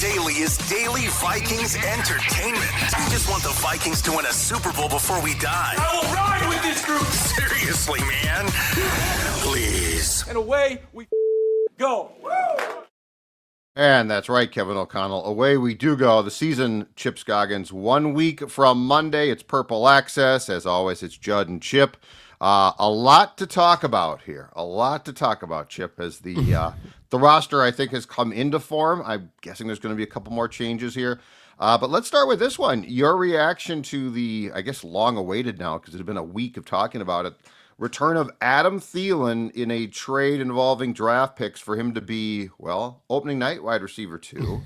Daily is daily Vikings entertainment. We just want the Vikings to win a Super Bowl before we die. I will ride with this group. Seriously, man. Please. And away we go. And that's right, Kevin O'Connell. Away we do go. The season, Chip Scoggins, 1 week from Monday. It's Purple Access. As always, it's Judd and Chip. A lot to talk about here. A lot to talk about, Chip, as the roster, I think, has come into form. I'm guessing there's going to be a couple more changes here. But let's start with this one. Your reaction to the, I guess, long-awaited now, because it had been a week of talking about it, return of Adam Thielen in a trade involving draft picks for him to be, well, opening night wide receiver 2,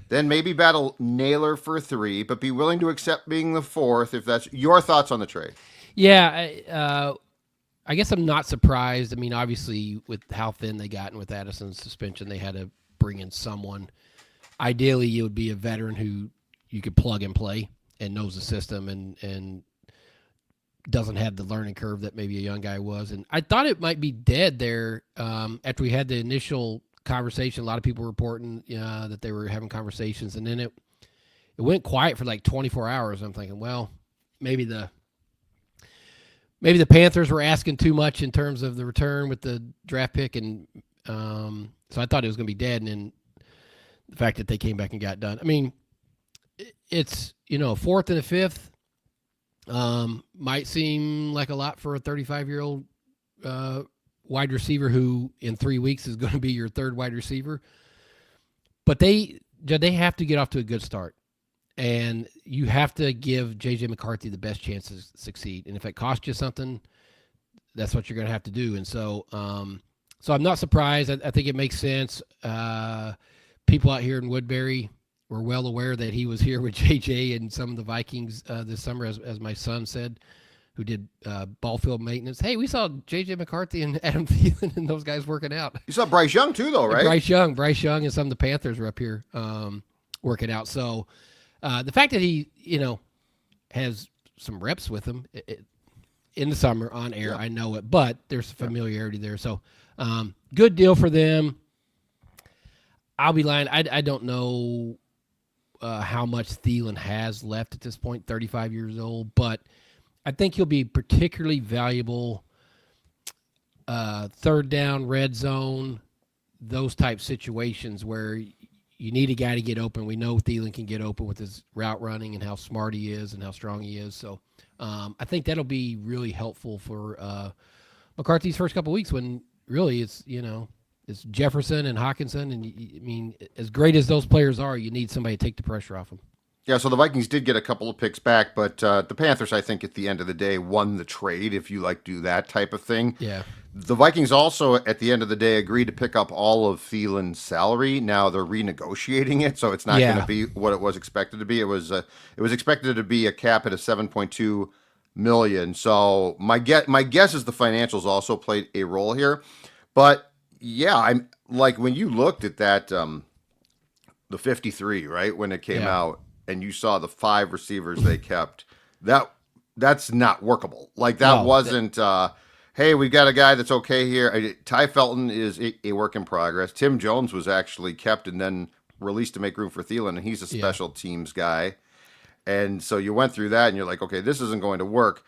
then maybe battle Naylor for 3, but be willing to accept being the 4th, if that's your thoughts on the trade. Yeah, I guess I'm not surprised. I mean, obviously, with how thin they got and with Addison's suspension, they had to bring in someone. Ideally, it would be a veteran who you could plug and play and knows the system and doesn't have the learning curve that maybe a young guy was. And I thought it might be dead there after we had the initial conversation. A lot of people were reporting that they were having conversations, and then it went quiet for like 24 hours. I'm thinking, well, maybe the Panthers were asking too much in terms of the return with the draft pick, and so I thought it was going to be dead. And then the fact that they came back and got done. I mean, it's, 4th and a 5th. Might seem like a lot for a 35-year-old wide receiver who in 3 weeks is going to be your third wide receiver. But they have to get off to a good start. And you have to give J.J. McCarthy the best chance to succeed. And if it costs you something, that's what you're going to have to do. And so so I'm not surprised. I think it makes sense. People out here in Woodbury were well aware that he was here with J.J. and some of the Vikings this summer, as my son said, who did ball field maintenance. Hey, we saw J.J. McCarthy and Adam Thielen and those guys working out. You saw Bryce Young too, though, right? Bryce Young and some of the Panthers were up here working out. So the fact that he, has some reps with him in the summer on air, yeah. I know it, but there's familiarity there. So good deal for them. I'll be lying. I don't know how much Thielen has left at this point, 35 years old, but I think he'll be particularly valuable third down, red zone, those type situations where you need a guy to get open. We know Thielen can get open with his route running and how smart he is and how strong he is. So I think that'll be really helpful for McCarthy's first couple of weeks when really it's Jefferson and Hawkinson. And, I mean, as great as those players are, you need somebody to take the pressure off them. Yeah, so the Vikings did get a couple of picks back, but the Panthers, I think, at the end of the day, won the trade, if you do that type of thing. Yeah. The Vikings also, at the end of the day, agreed to pick up all of Thielen's salary. Now they're renegotiating it, so it's not going to be what it was expected to be. It was expected to be a cap at $7.2 million. So my guess is the financials also played a role here. But yeah, I'm like when you looked at that, the 53, right, when it came out, and you saw the 5 receivers they kept, that's not workable. Wasn't. Hey, we got a guy that's okay here. Ty Felton is a work in progress. Tim Jones was actually kept and then released to make room for Thielen, and he's a special teams guy. And so you went through that, and you're like, okay, this isn't going to work.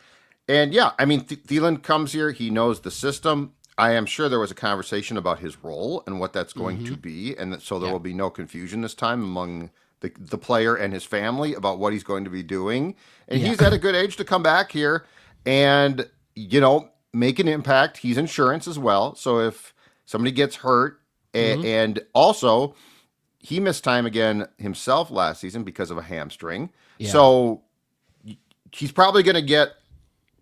And yeah, I mean, Thielen comes here. He knows the system. I am sure there was a conversation about his role and what that's going to be, and so there will be no confusion this time among the player and his family about what he's going to be doing. And he's at a good age to come back here and, make an impact. He's insurance as well. So if somebody gets hurt, and also he missed time again himself last season because of a hamstring. Yeah. So he's probably going to get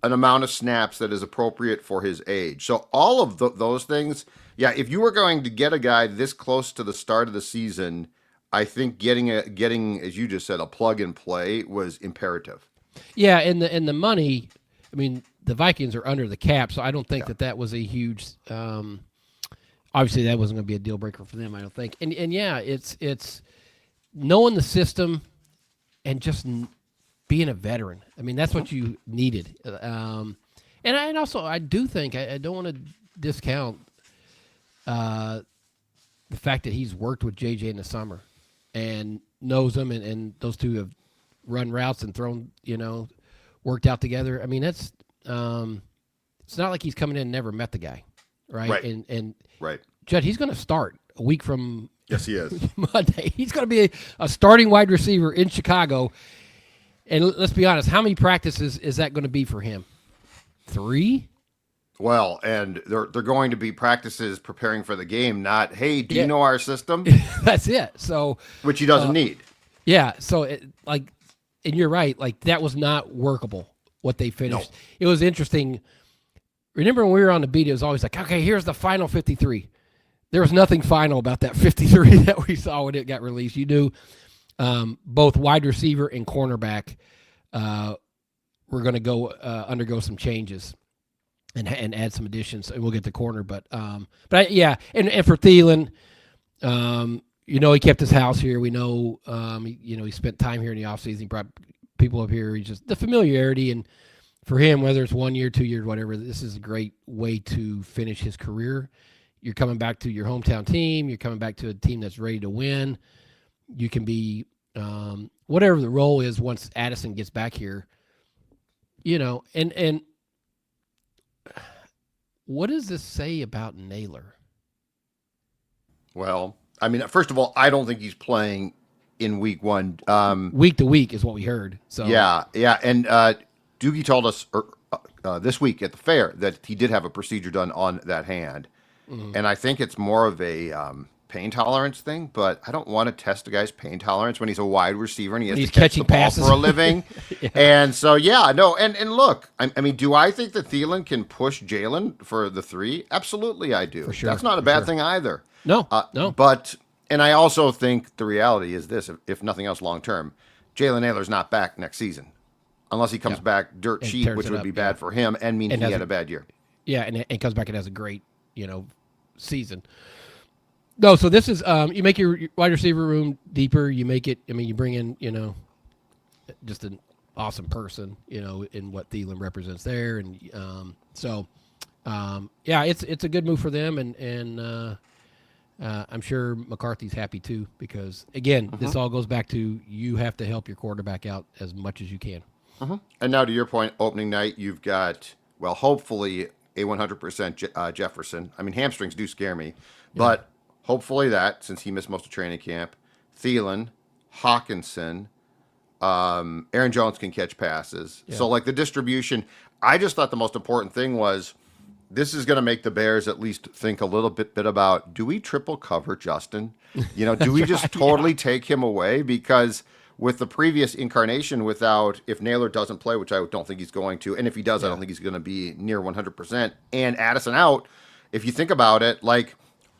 an amount of snaps that is appropriate for his age. So all of those things, if you were going to get a guy this close to the start of the season, I think getting, as you just said, a plug and play was imperative. Yeah, and the money, I mean, the Vikings are under the cap, so I don't think that was a huge obviously that wasn't going to be a deal breaker for them, I don't think. And it's knowing the system and just being a veteran. I mean, that's what you needed. And also I do think I don't want to discount the fact that he's worked with JJ in the summer. and knows them, and those two have run routes and thrown, worked out together. I mean, that's it's not like he's coming in and never met the guy, right? Right. And Right. Judd, he's going to start a week from Yes, he is. Monday. He's going to be a starting wide receiver in Chicago. And let's be honest, how many practices is that going to be for him? 3? Well, and they're going to be practices preparing for the game, not, hey, do you know our system? That's it. So, which he doesn't need. Yeah. So, and you're right. Like, that was not workable, what they finished. No. It was interesting. Remember when we were on the beat, it was always like, okay, here's the final 53. There was nothing final about that 53 that we saw when it got released. You knew both wide receiver and cornerback were going to go undergo some changes and add some additions. And we'll get to corner, but and for Thielen, he kept his house here. We know, he spent time here in the offseason. He brought people up here. He just the familiarity, and for him, whether it's 1 year, 2 years, whatever, this is a great way to finish his career. You're coming back to your hometown team. You're coming back to a team that's ready to win. You can be whatever the role is once Addison gets back here. And what does this say about Naylor? Well, I mean, first of all, I don't think he's playing in week 1. Week to week is what we heard. So yeah, and Doogie told us this week at the fair that he did have a procedure done on that hand. Mm-hmm. And I think it's more of a pain tolerance thing, but I don't want to test a guy's pain tolerance when he's a wide receiver and he has to catch the ball passes for a living. Yeah. And so, and look, I mean, do I think that Thielen can push Jalen for the 3? Absolutely, I do. For sure. That's not a bad thing either. No, no. But, and I also think the reality is this, if nothing else long term, Jalen Naylor's not back next season. Unless he comes back dirt cheap, which would be bad for him and mean he had a bad year. Yeah, and comes back and has a great, season. No, so this is you make your wide receiver room deeper. You make it. I mean, you bring in just an awesome person. In what Thielen represents there, and it's a good move for them, and I'm sure McCarthy's happy too because again, this all goes back to you have to help your quarterback out as much as you can. Mm-hmm. And now to your point, opening night, you've got hopefully a 100% Jefferson. I mean, hamstrings do scare me, but hopefully that, since he missed most of training camp, Thielen, Hawkinson, Aaron Jones can catch passes. Yeah. So, the distribution, I just thought the most important thing was this is going to make the Bears at least think a little bit about, do we triple cover Justin? Do we just totally take him away? Because with the previous incarnation, if Naylor doesn't play, which I don't think he's going to, and if he does, I don't think he's going to be near 100%, and Addison out, if you think about it,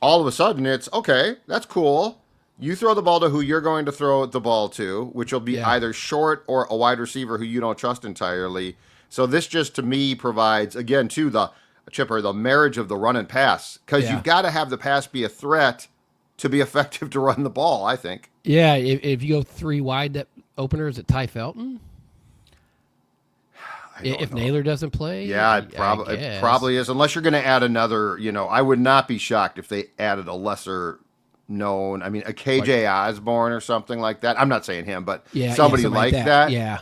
all of a sudden it's, okay, that's cool. You throw the ball to who you're going to throw the ball to, which will be either short or a wide receiver who you don't trust entirely. So this just, to me, provides, again, to the marriage of the run and pass, because you've got to have the pass be a threat to be effective to run the ball, I think. Yeah, if you go 3 wide, that opener is at Ty Felton. If Naylor doesn't play, it probably is. Unless you're going to add another, I would not be shocked if they added a lesser known. I mean, a KJ Osborne or something like that. I'm not saying him, but somebody like that. Yeah.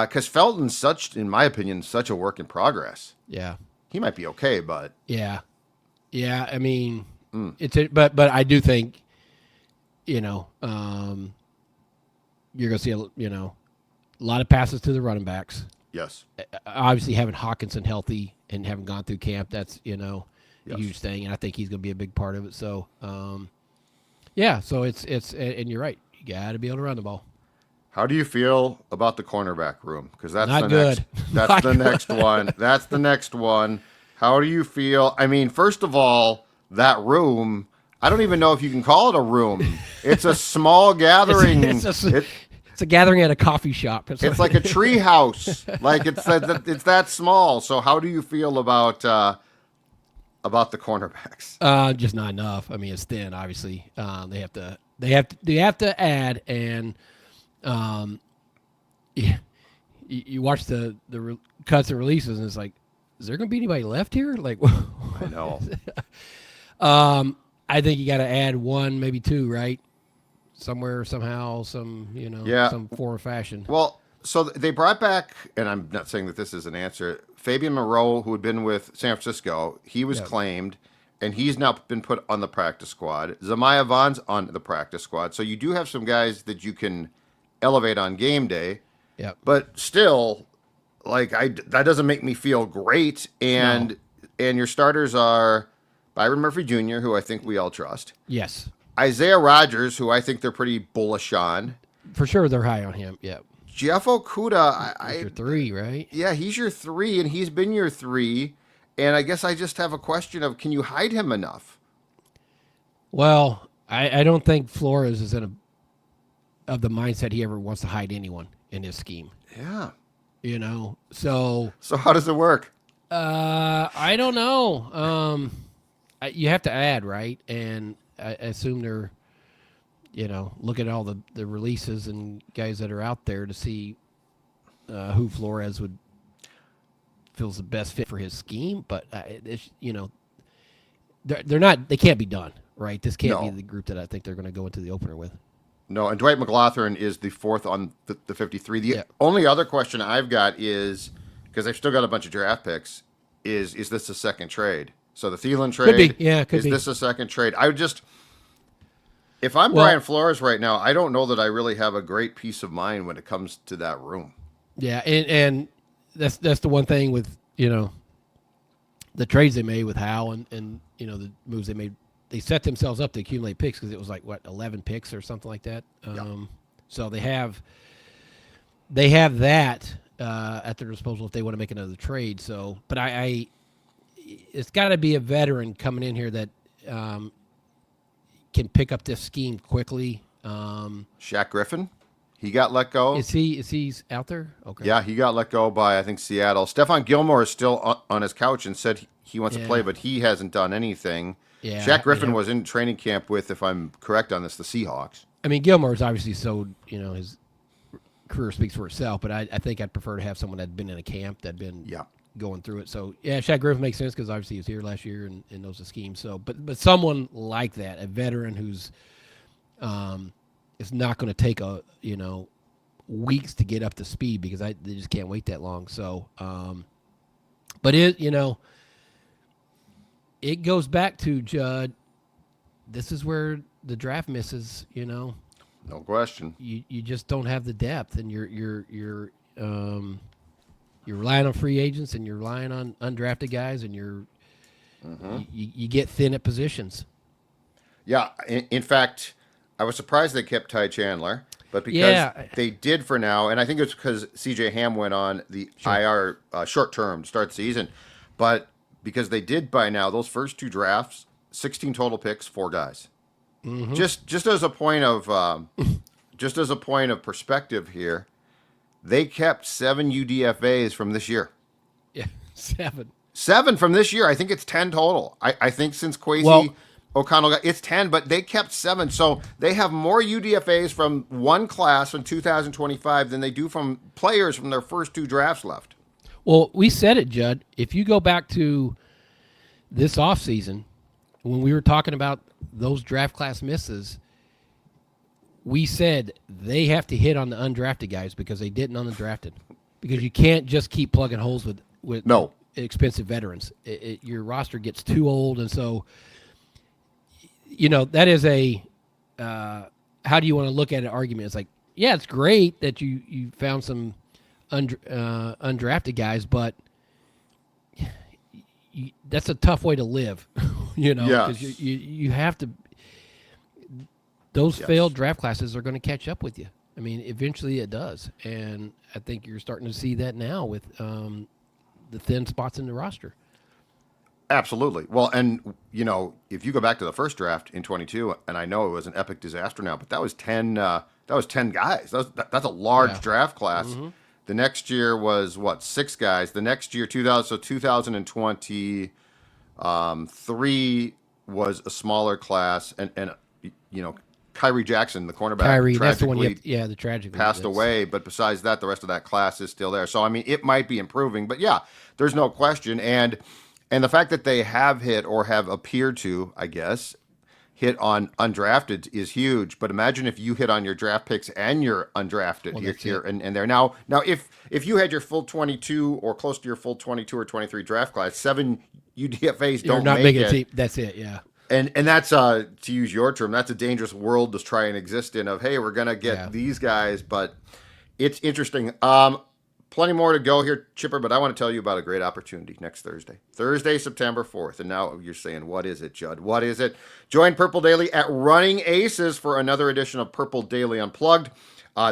Because Felton's in my opinion, such a work in progress. Yeah, he might be okay, but yeah. I mean, but I do think, you're going to see a lot of passes to the running backs. Yes. Obviously, having Hawkinson healthy and having gone through camp, that's a huge thing, and I think he's going to be a big part of it. So, so it's and you're right. You got to be able to run the ball. How do you feel about the cornerback room? Because that's not good. That's the next one. That's the next one. How do you feel? I mean, first of all, that room. I don't even know if you can call it a room. It's a small gathering. It's a gathering at a coffee shop. It's like a tree house. It's that small. So how do you feel about the cornerbacks? Just not enough. I mean, it's thin. Obviously, they have to add, and you watch the cuts and releases, and it's like, is there going to be anybody left here? I know. I think you got to add 1, maybe 2, right? somewhere, somehow, some Yeah. some form or fashion. Well, so they brought back, and I'm not saying that this is an answer, Fabian Moreau, who had been with San Francisco. He was claimed, and he's now been put on the practice squad. Zamiah Vaughn's on the practice squad. So you do have some guys that you can elevate on game day. Yeah. But still, like that doesn't make me feel great. And your starters are Byron Murphy Jr., who I think we all trust. Yes. Isaiah Rodgers, who I think they're pretty bullish on. For sure, they're high on him. Yeah. Jeff Okudah, He's your 3, right? Yeah, he's your 3, and he's been your 3. And I guess I just have a question of, can you hide him enough? Well, I don't think Flores is of the mindset he ever wants to hide anyone in his scheme. Yeah. So how does it work? I don't know. You have to add, right? And I assume they're, look at all the releases and guys that are out there to see who Flores feels the best fit for his scheme. But they're not. They can't be done, right? This can't be the group that I think they're going to go into the opener with. No, and Dwight McLaughlin is the 4th on the 53. The only other question I've got is, because I've still got a bunch of draft picks, is this a second trade? So the Thielen trade, could be. Yeah, could be. Is this a second trade? If I'm Brian Flores right now, I don't know that I really have a great peace of mind when it comes to that room. Yeah, and that's the one thing with the trades they made with Howe and the moves they made. They set themselves up to accumulate picks because it was 11 picks or something like that. So they have that at their disposal if they want to make another trade. So, but it's got to be a veteran coming in here that can pick up this scheme quickly. Shaq Griffin, he got let go. Is he out there? Okay. Yeah, he got let go by I think Seattle. Stephon Gilmore is still on his couch and said he wants to play, but he hasn't done anything. Yeah, Shaq Griffin was in training camp with, if I'm correct on this, the Seahawks. I mean, Gilmore is obviously so, his career speaks for itself, but I think I'd prefer to have someone that had been in a camp, that had been going through it. So, yeah, Shaq Griffin makes sense because obviously he was here last year and knows the scheme. So, but someone like that, a veteran who's is not going to take weeks to get up to speed because they just can't wait that long. So, but it goes back to Judd. This is where the draft misses. No question. You just don't have the depth, and you're relying on free agents, and you're relying on undrafted guys, and you get thin at positions. Yeah, in fact, I was surprised they kept Ty Chandler, but because they did for now, and I think it's because C.J. Ham went on the IR short term to start the season, but because they did by now, those first 2 drafts, 16 total picks, 4 guys. Mm-hmm. Just as a point of perspective here, they kept 7 UDFAs from this year. Yeah, 7. 7 from this year. I think it's 10 total. I think since Kwesi O'Connell it's 10, but they kept 7. So they have more UDFAs from one class in 2025 than they do from players from their first 2 drafts left. Well, we said it, Judd. If you go back to this offseason, when we were talking about those draft class misses, we said they have to hit on the undrafted guys because they didn't on the drafted. Because you can't just keep plugging holes with expensive veterans. Your roster gets too old, and so that is a how do you want to look at an argument? It's like, yeah, it's great that you found some undrafted guys, but that's a tough way to live, because you have to. Those failed draft classes are going to catch up with you. I mean, eventually it does, and I think you're starting to see that now with the thin spots in the roster. Absolutely. Well, and if you go back to the first draft in 22, and I know it was an epic disaster now, but that was 10. That was 10 guys. That's a large draft class. Mm-hmm. The next year was 6 guys. The next year, 2023 was a smaller class, and Kyrie Jackson, the cornerback, that's the one. The tragic passed away. But besides that, the rest of that class is still there. So I mean, it might be improving, but there's no question. And the fact that they have hit or have appeared to, I guess, hit on undrafted is huge. But imagine if you hit on your draft picks and your undrafted here and there. Now if you had your full 22 or close to your full 22 or 23 draft class, 7 UDFAs You're don't not make making it. a team. That's it. Yeah. And that's to use your term, that's a dangerous world to try and exist in. Of hey, we're gonna get these guys, but it's interesting. Plenty more to go here, Chipper, but I want to tell you about a great opportunity next Thursday, September 4th. And now you're saying, what is it, Judd? What is it? Join Purple Daily at Running Aces for another edition of Purple Daily Unplugged.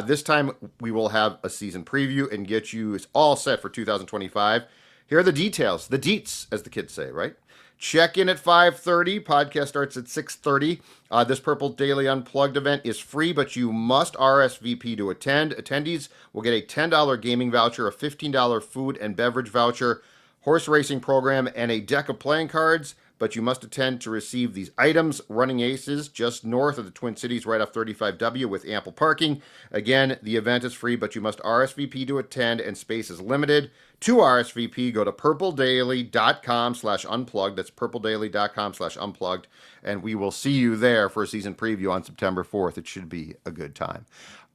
This time we will have a season preview and get you all set for 2025. Here are the details, the deets, as the kids say, right? Check in at 5:30. Podcast starts at 6:30. This Purple Daily Unplugged event is free, but you must RSVP to attend. Attendees will get a $10 gaming voucher, a $15 food and beverage voucher, horse racing program, and a deck of playing cards. But you must attend to receive these items. Running Aces, just north of the Twin Cities, right off 35W with ample parking. Again, the event is free, but you must RSVP to attend, and space is limited. To RSVP, go to purpledaily.com/unplugged. That's purpledaily.com/unplugged. And we will see you there for a season preview on September 4th. It should be a good time.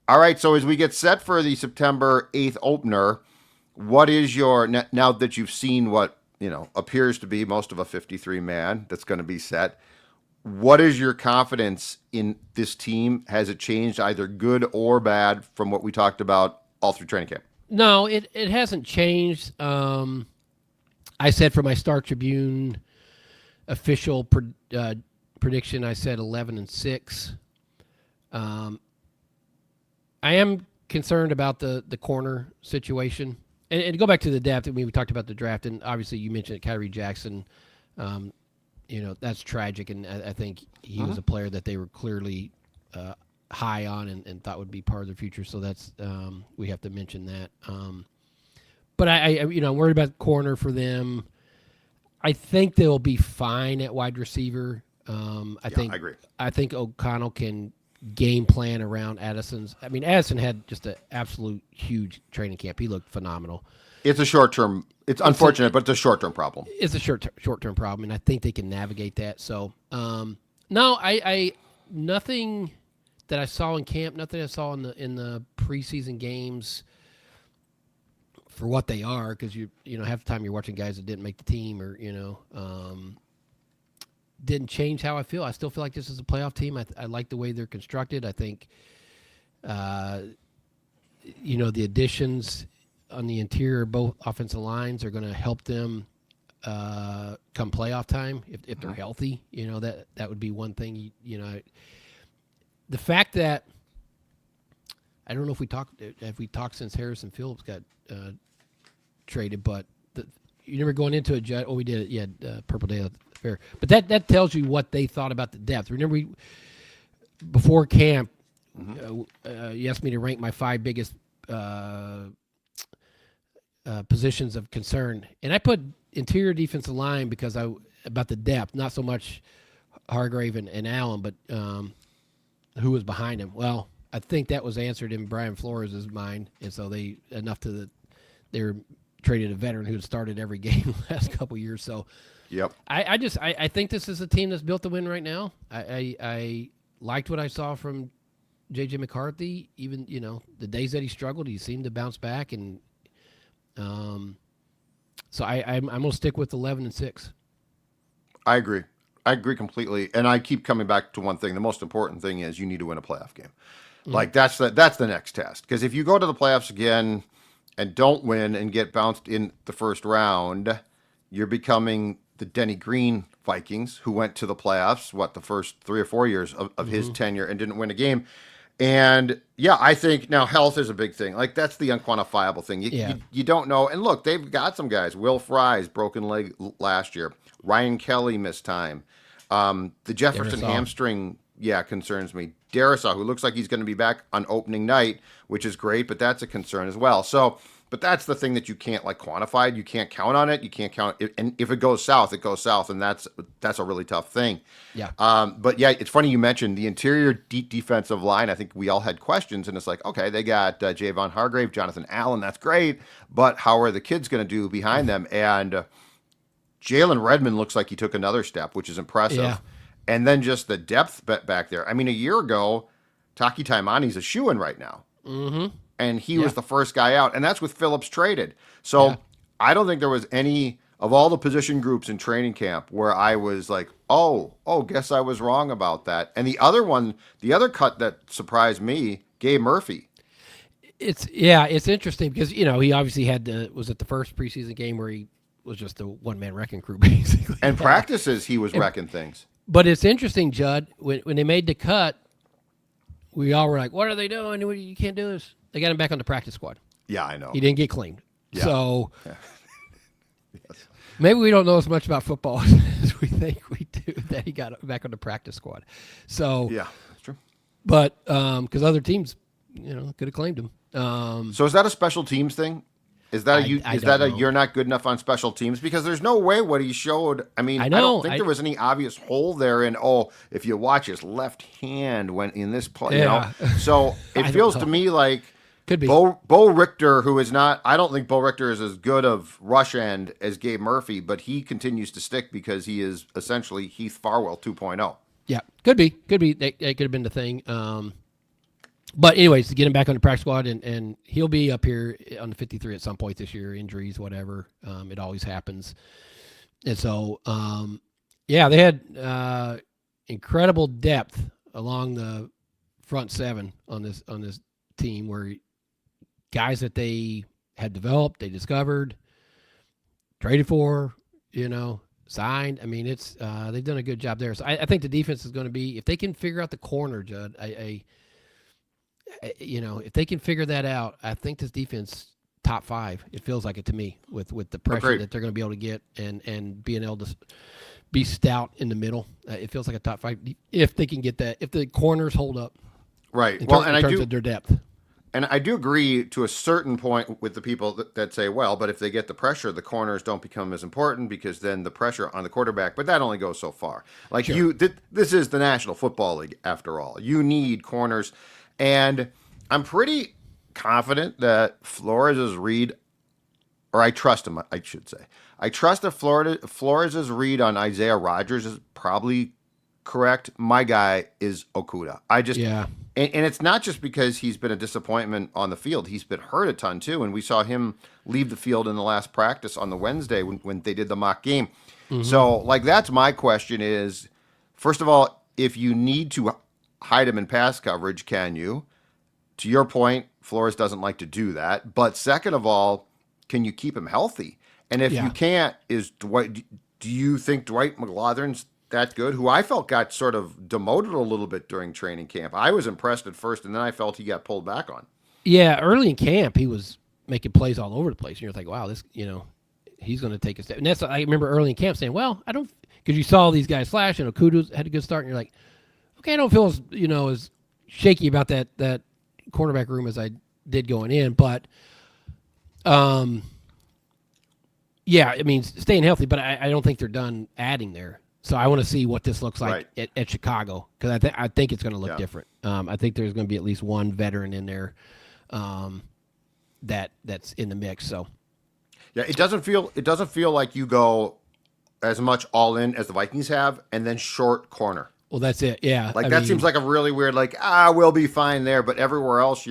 All right, so as we get set for the September 8th opener, what is your, now that you've seen what, appears to be most of a 53-man that's going to be set, what is your confidence in this team? Has it changed either good or bad from what we talked about all through training camp? No, it hasn't changed. I said for my Star Tribune official prediction, I said 11-6. I am concerned about the corner situation. And to go back to the depth, I mean, we talked about the draft, and obviously you mentioned Kyrie Jackson. That's tragic, and I think he was a player that they were clearly high on and thought would be part of the future. So that's we have to mention that. But I'm worried about corner for them. I think they'll be fine at wide receiver. I agree. I think O'Connell can game plan around Addison's. I mean, Addison had just an absolute huge training camp. He looked phenomenal. It's a short-term. It's unfortunate, but it's a short-term problem. It's a short-term problem, and I think they can navigate that. So, no, I nothing that I saw in camp, nothing I saw in the preseason games for what they are, because half the time you're watching guys that didn't make the team or didn't change how I feel. I still feel like this is a playoff team. I like the way they're constructed. I think, the additions on the interior, both offensive lines, are going to help them come playoff time if they're healthy. That would be one thing. The fact that I don't know if we talked since Harrison Phillips got traded, but you never going into it, Judd. Oh, we did it. Yeah, Purple Day Fair. But that tells you what they thought about the depth. Remember, before camp, you asked me to rank my 5 biggest positions of concern, and I put interior defensive line because about the depth, not so much Hargrave and Allen, but who was behind him. Well, I think that was answered in Brian Flores' mind, and so they were traded a veteran who had started every game the last couple of years. So, yep. I think this is a team that's built to win right now. I liked what I saw from J.J. McCarthy. Even the days that he struggled, he seemed to bounce back, and so I'm going to stick with 11-6. I agree completely, and I keep coming back to one thing. The most important thing is you need to win a playoff game. Like that's the next test. Because if you go to the playoffs again and don't win and get bounced in the first round, you're becoming the Denny Green Vikings, who went to the playoffs, the first 3 or 4 years of his tenure and didn't win a game. And yeah, I think now health is a big thing. Like that's the unquantifiable thing. You don't know. And look, they've got some guys. Will Fry's broken leg last year. Ryan Kelly missed time. The Jefferson hamstring, concerns me. Darisaw, who looks like he's going to be back on opening night, which is great, but that's a concern as well. So, but that's the thing that you can't quantify. You can't count on it. You can't count it. And if it goes south, it goes south, and that's a really tough thing. Yeah. But yeah, it's funny you mentioned the interior deep defensive line. I think we all had questions, and it's like, okay, they got Javon Hargrave, Jonathan Allen. That's great, but how are the kids going to do behind them? And Jalen Redmond looks like he took another step, which is impressive. Yeah. and then just the depth back there. I mean, a year ago, Taki Taimani's a shoo-in right now. Mm-hmm. And he was the first guy out, and that's with Phillips traded. So I don't think there was any of all the position groups in training camp where I was like, oh, guess I was wrong about that. And the other cut that surprised me, Gabe Murphy. It's interesting because, he obviously was at the first preseason game where he was just a one-man wrecking crew, basically. And practices, he was wrecking things. But it's interesting, Judd, when they made the cut, we all were like, what are they doing? You can't do this. They got him back on the practice squad. Yeah, I know. He didn't get claimed. Yeah. So Yes. maybe we don't know as much about football as we think we do that he got back on the practice squad. So yeah, that's true. But because other teams, could have claimed him. So is that a special teams thing? Is that you're not good enough on special teams? Because there's no way what he showed. I mean, I don't think there was any obvious hole there in, if you watch his left hand went in this play, So it feels to me like could be Bo Richter, who is not, I don't think Bo Richter is as good of rush end as Gabe Murphy, but he continues to stick because he is essentially Heath Farwell 2.0. Yeah, could be. That could have been the thing. But anyways, to get him back on the practice squad, and he'll be up here on the 53 at some point this year, injuries, whatever. It always happens. And so, they had incredible depth along the front seven on this team, where guys that they had developed, they discovered, traded for, signed. I mean, it's they've done a good job there. So I think the defense is going to be, if they can figure out the corner, Judd, if they can figure that out, I think this defense top 5. It feels like it to me with the pressure that they're going to be able to get and being able to be stout in the middle. It feels like a top 5 if they can get that. If the corners hold up, right? In terms of their depth. And I do agree to a certain point with the people that say, well, but if they get the pressure, the corners don't become as important because then the pressure on the quarterback. But that only goes so far. Like this is the National Football League after all. You need corners. And I'm pretty confident that Flores' read, or I trust him, I should say. I trust that Flores' read on Isaiah Rodgers is probably correct. My guy is Okudah. And it's not just because he's been a disappointment on the field. He's been hurt a ton too. And we saw him leave the field in the last practice on the Wednesday when they did the mock game. Mm-hmm. So that's my question is, first of all, if you need to hide him in pass coverage, can you? To your point, Flores doesn't like to do that. But second of all, can you keep him healthy? And if you can't, do you think Dwight McLaughlin's that good? Who I felt got sort of demoted a little bit during training camp. I was impressed at first, and then I felt he got pulled back on. Yeah, early in camp, he was making plays all over the place. And you're like, wow, this, he's going to take a step. And I remember early in camp saying, well, I don't, because you saw these guys flash, and Okudah had a good start, and you're like, okay, I don't feel as shaky about that cornerback room as I did going in, but staying healthy, but I don't think they're done adding there. So I want to see what this looks like at Chicago, because I think it's going to look different. I think there's going to be at least one veteran in there that's in the mix. So it doesn't feel like you go as much all in as the Vikings have, and then short corner. Well, that's it. Yeah. That seems like a really weird, we'll be fine there. But everywhere else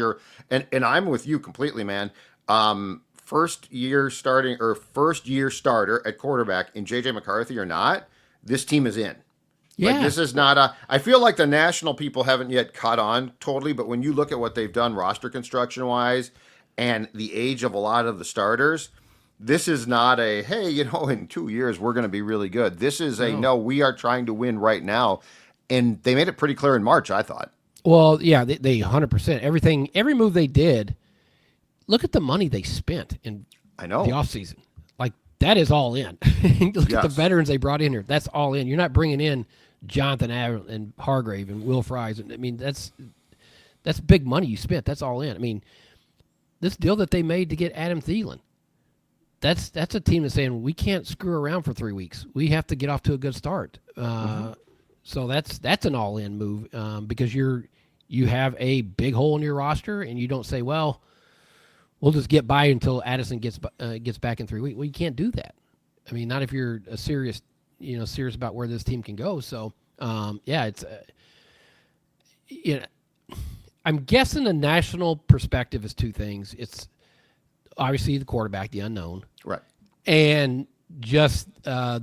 and I'm with you completely, man. First year starter at quarterback in JJ McCarthy or not, this team is in. Yeah. This is not I feel like the national people haven't yet caught on totally, but when you look at what they've done roster construction wise and the age of a lot of the starters, this is not hey, in 2 years we're going to be really good. This is no, we are trying to win right now. And they made it pretty clear in March, I thought. Well, yeah, they 100%. Every move they did, look at the money they spent in the offseason. That is all in. Look at the veterans they brought in here. That's all in. You're not bringing in Jonathan and Hargrave and Will Fries. That's big money you spent. That's all in. This deal that they made to get Adam Thielen, that's a team that's saying, we can't screw around for 3 weeks. We have to get off to a good start. So that's an all-in move because you have a big hole in your roster, and you don't say, well, we'll just get by until Addison gets back in 3 weeks. Well, you can't do that. Not if you're serious about where this team can go. So Yeah, it's I'm guessing the national perspective is two things. It's obviously the quarterback, the unknown, Right. and just the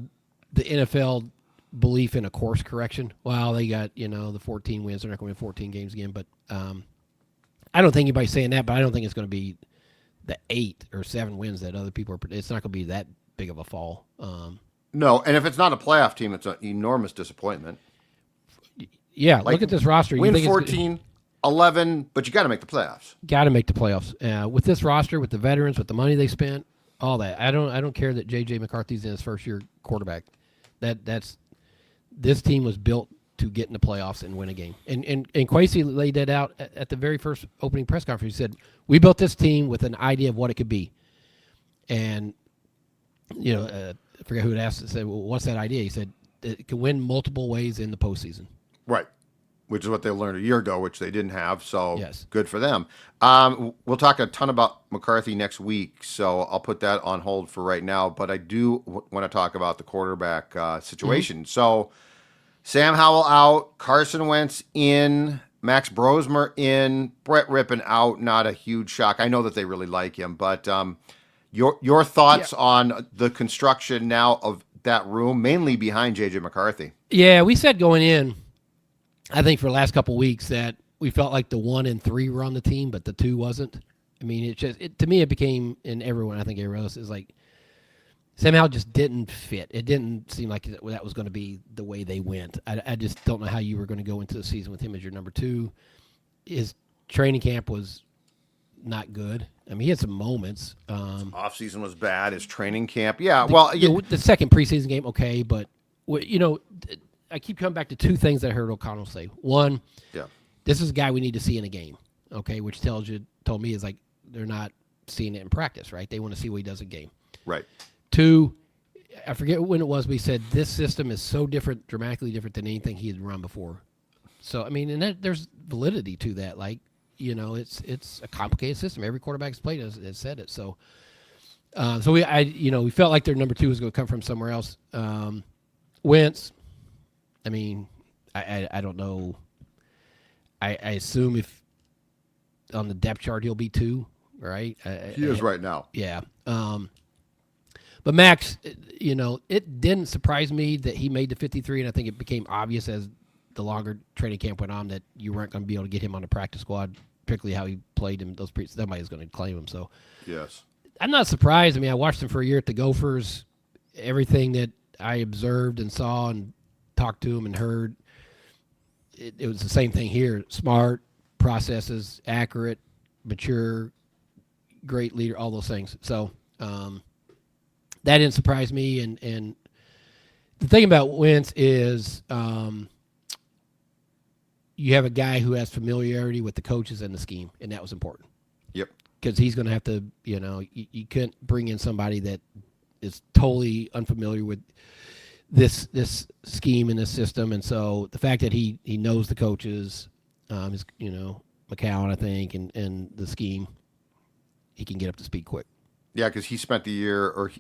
NFL belief in a course correction. Well, they got the 14 wins. They're not going to win 14 games again, but I don't think anybody's saying that. But I don't think it's going to be the 8 or 7 wins that other people are. It's not going to be that big of a fall. No, and if it's not a playoff team, it's an enormous disappointment. Yeah, look at this roster. You win 14, 11, but you got to make the playoffs. Got to make the playoffs. With this roster, with the veterans, with the money they spent, all that. I don't care that J.J. McCarthy's in his first year quarterback. This team was built to get in the playoffs and win a game. And Kwesi laid that out at the very first opening press conference. He said, we built this team with an idea of what it could be. And, I forget who had asked it, said, well, what's that idea? He said, it can win multiple ways in the postseason. Right. Which is what they learned a year ago, which they didn't have. So yes. Good for them. We'll talk a ton about McCarthy next week, so I'll put that on hold for right now. But I do want to talk about the quarterback situation. Mm-hmm. So Sam Howell out, Carson Wentz in, Max Brosmer in, Brett Rippon out. Not a huge shock. I know that they really like him, but your thoughts on the construction now of that room, mainly behind J.J. McCarthy? Yeah, we said going in, I think for the last couple of weeks that we felt like the 1 and 3 were on the team, but the 2 wasn't. I mean, to me, it became, and everyone, I think everyone else is like, somehow just didn't fit. It didn't seem like that was going to be the way they went. I just don't know how you were going to go into the season with him as your number 2. His training camp was not good. I mean, he had some moments. Off-season was bad. His training camp, the second preseason game, okay, but, I keep coming back to 2 things that I heard O'Connell say. One, this is a guy we need to see in a game, okay, which told me is like they're not seeing it in practice, right? They want to see what he does in game. Right. 2, I forget when it was, but he said this system is so different, dramatically different than anything he had run before. So, I mean, and there's validity to that. Like, it's a complicated system. Every quarterback's played has said it. So, we felt like their number 2 was going to come from somewhere else. Wentz. I mean, I don't know. I assume if on the depth chart he'll be 2, right? He is right now. Yeah. But Max, it didn't surprise me that he made the 53, and I think it became obvious as the longer training camp went on that you weren't going to be able to get him on the practice squad, particularly how he played him. Somebody's going to claim him. So yes, I'm not surprised. I mean, I watched him for a year at the Gophers. Everything that I observed and saw and talked to him and heard, it was the same thing here. Smart, processes, accurate, mature, great leader, all those things. So that didn't surprise me. And the thing about Wentz is you have a guy who has familiarity with the coaches and the scheme, and that was important. Yep. Because he's going to have to, you couldn't bring in somebody that is totally unfamiliar with this scheme and this system. And so the fact that he knows the coaches, is, McCown, I think, and the scheme, he can get up to speed quick. Yeah, because he spent the year, or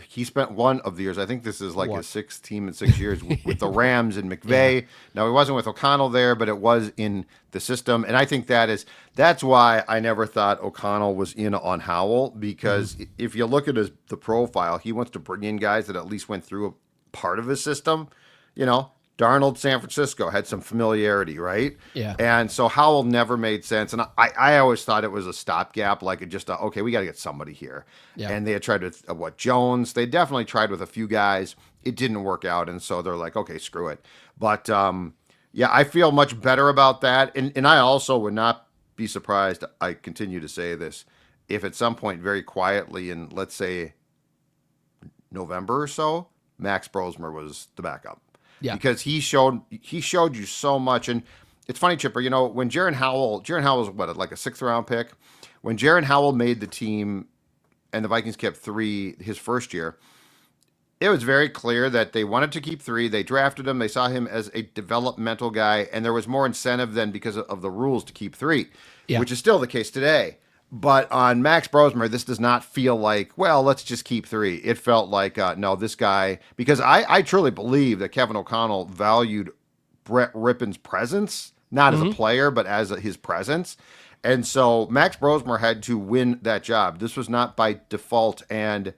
he spent one of the years, I think this is like his 6th team in 6 years, with the Rams and McVay. Yeah. Now, he wasn't with O'Connell there, but it was in the system. And I think that's why I never thought O'Connell was in on Howell, because if you look at the profile, he wants to bring in guys that at least went through a part of his system. Darnold, San Francisco, had some familiarity, right? Yeah. And so Howell never made sense. And I always thought it was a stopgap, like okay, we got to get somebody here. Yeah. And they had tried with, Jones. They definitely tried with a few guys. It didn't work out. And so they're like, okay, screw it. But, I feel much better about that. And I also would not be surprised, I continue to say this, if at some point very quietly in, let's say, November or so, Max Brosmer was the backup. Yeah. Because he showed you so much. And it's funny, Chipper, when Jaron Howell's what, like a 6th round pick? When Jaron Howell made the team and the Vikings kept 3 his first year, it was very clear that they wanted to keep 3. They drafted him. They saw him as a developmental guy, and there was more incentive than because of the rules to keep 3, which is still the case today. But on Max Brosmer, this does not feel like, well, let's just keep 3. It felt like, no, this guy, because I truly believe that Kevin O'Connell valued Brett Rippon's presence, not as a player, but as his presence. And so Max Brosmer had to win that job. This was not by default. And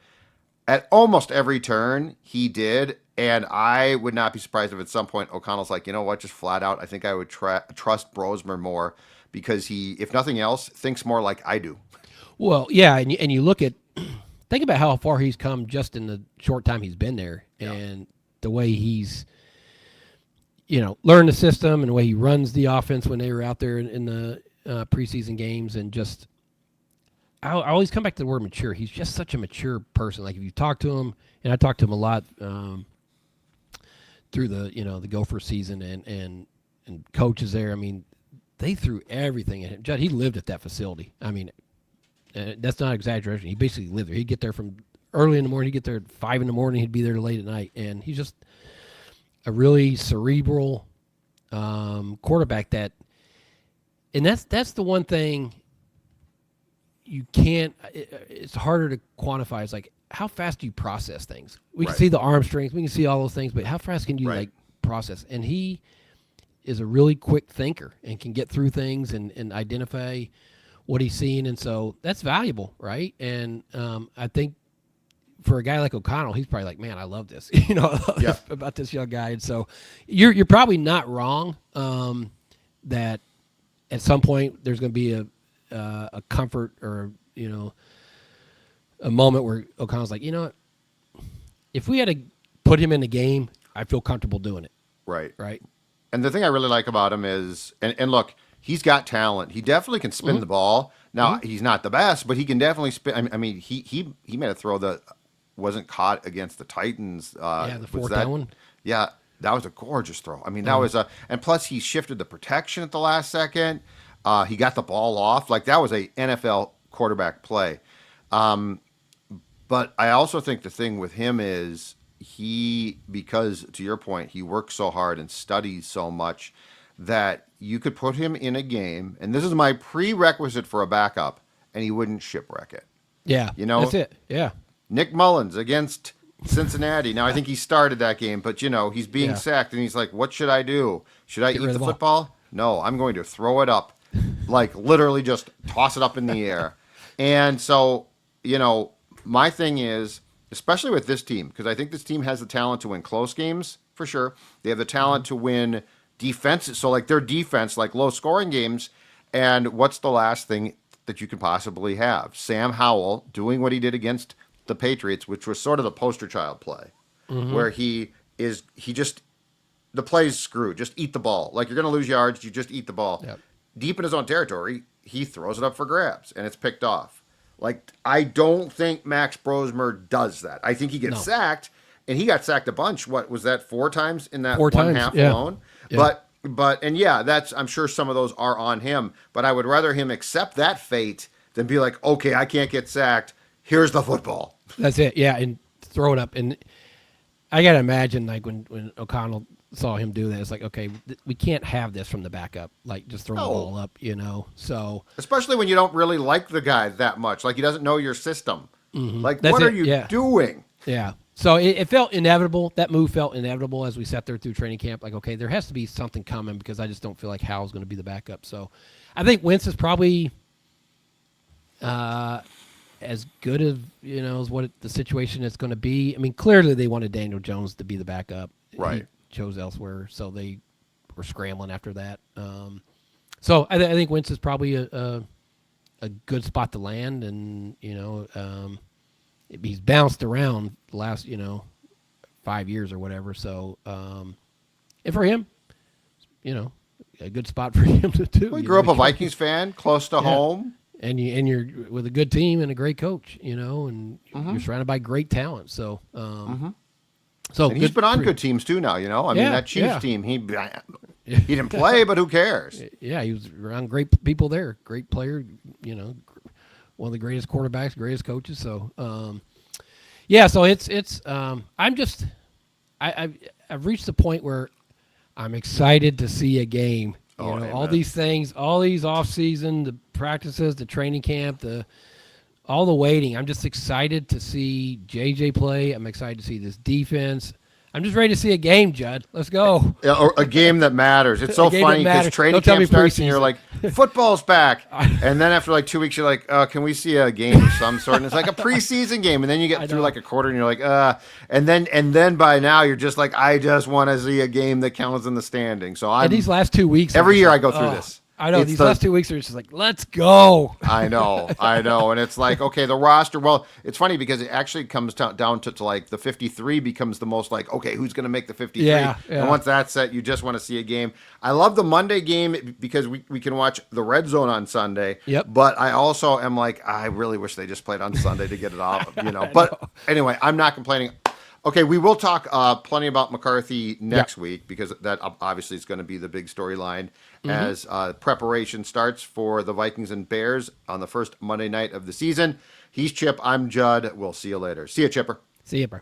at almost every turn, he did. And I would not be surprised if at some point O'Connell's like, you know what, just flat out, I think I would trust Brosmer more because he, if nothing else, thinks more like I do. Well, yeah, and you look at, think about how far he's come just in the short time he's been there, and the way he's, learned the system and the way he runs the offense when they were out there in the preseason games, and just, I always come back to the word mature. He's just such a mature person. Like if you talk to him, and I talked to him a lot through the the Gopher season and coaches there. I mean, they threw everything at him. Judd, he lived at that facility. I mean. That's not exaggeration. He basically lived there. He'd get there from early in the morning. He'd get there at 5 in the morning. He'd be there late at night. And he's just a really cerebral quarterback and that's the one thing you can't, it's harder to quantify. It's like, how fast do you process things? We can see the arm strength. We can see all those things, but how fast can you process? And he is a really quick thinker and can get through things and identify what he's seen, and so that's valuable, right? And I think for a guy like O'Connell, he's probably like, man, I love this, about this young guy. And so you're probably not wrong that at some point there's going to be a comfort or a moment where O'Connell's like, you know what, if we had to put him in the game, I feel comfortable doing it. Right. And the thing I really like about him is, and look, he's got talent. He definitely can spin the ball. Now, he's not the best, but he can definitely spin. I mean, he made a throw that wasn't caught against the Titans. The fourth down one. Yeah, that was a gorgeous throw. I mean, that was and plus he shifted the protection at the last second. He got the ball off. Like, that was a NFL quarterback play. But I also think the thing with him is because to your point, he works so hard and studies so much that you could put him in a game, and this is my prerequisite for a backup, and he wouldn't shipwreck it. Yeah, that's it. Yeah. Nick Mullins against Cincinnati. Now, I think he started that game, but, he's being sacked, and he's like, what should I do? Should I eat the football? No, I'm going to throw it up, like literally just toss it up in the air. And so, my thing is, especially with this team, because I think this team has the talent to win close games, for sure. They have the talent to win defense, so like their defense, like low scoring games. And what's the last thing that you could possibly have? Sam Howell doing what he did against the Patriots, which was sort of the poster child play, where the play's screwed. Just eat the ball. Like, you're going to lose yards, you just eat the ball. Yep. Deep in his own territory, he throws it up for grabs, and it's picked off. Like, I don't think Max Brosmer does that. I think he gets sacked, and he got sacked a bunch. What was that, 4 times in that one half alone? Yeah. But that's, I'm sure some of those are on him, but I would rather him accept that fate than be like, okay, I can't get sacked. Here's the football. That's it. Yeah. And throw it up. And I got to imagine, like, when O'Connell saw him do that, it's like, okay, we can't have this from the backup. Like, just throw the ball up, so. Especially when you don't really like the guy that much. Like, he doesn't know your system. Like, what are you doing? Yeah. So it felt inevitable. That move felt inevitable as we sat there through training camp. Like, okay, there has to be something coming because I just don't feel like Howell's going to be the backup. So I think Wentz is probably as good as, as what the situation is going to be. I mean, clearly they wanted Daniel Jones to be the backup. Right. He chose elsewhere, so they were scrambling after that. So I think Wentz is probably a good spot to land, and, he's bounced around the last, 5 years or whatever. So, and for him, a good spot for him to do. We grew up a Vikings fan, close to home, and you're with a good team and a great coach, and you're surrounded by great talent. So, so and he's been on good teams too now. I mean, that Chiefs team, he didn't play, but who cares? Yeah, he was around great people there, great player. One of the greatest quarterbacks, greatest coaches. So, so it's. I've reached the point where I'm excited to see a game. All these things, all these off season, the practices, the training camp, all the waiting. I'm just excited to see JJ play. I'm excited to see this defense. I'm just ready to see a game, Judd. Let's go. Or a game that matters. It's so funny because training camp starts and you're like, football's back. And then after like 2 weeks, you're like, can we see a game of some sort? And it's like a preseason game. And then you get through like a quarter and you're like, and then by now you're just like, I just want to see a game that counts in the standing. So these last 2 weeks, every year I go through this. I know these last 2 weeks are just like, let's go. I know. And it's like, okay, the roster, well, it's funny because it actually comes down to like the 53 becomes the most like, okay, who's going to make the 53? Yeah. And once that's set, you just want to see a game. I love the Monday game because we can watch the Red Zone on Sunday. Yep. But I also am like, I really wish they just played on Sunday to get it off, But anyway, I'm not complaining. Okay, we will talk plenty about McCarthy next week because that obviously is going to be the big storyline as preparation starts for the Vikings and Bears on the first Monday night of the season. He's Chip. I'm Judd. We'll see you later. See you, Chipper. See you, bro.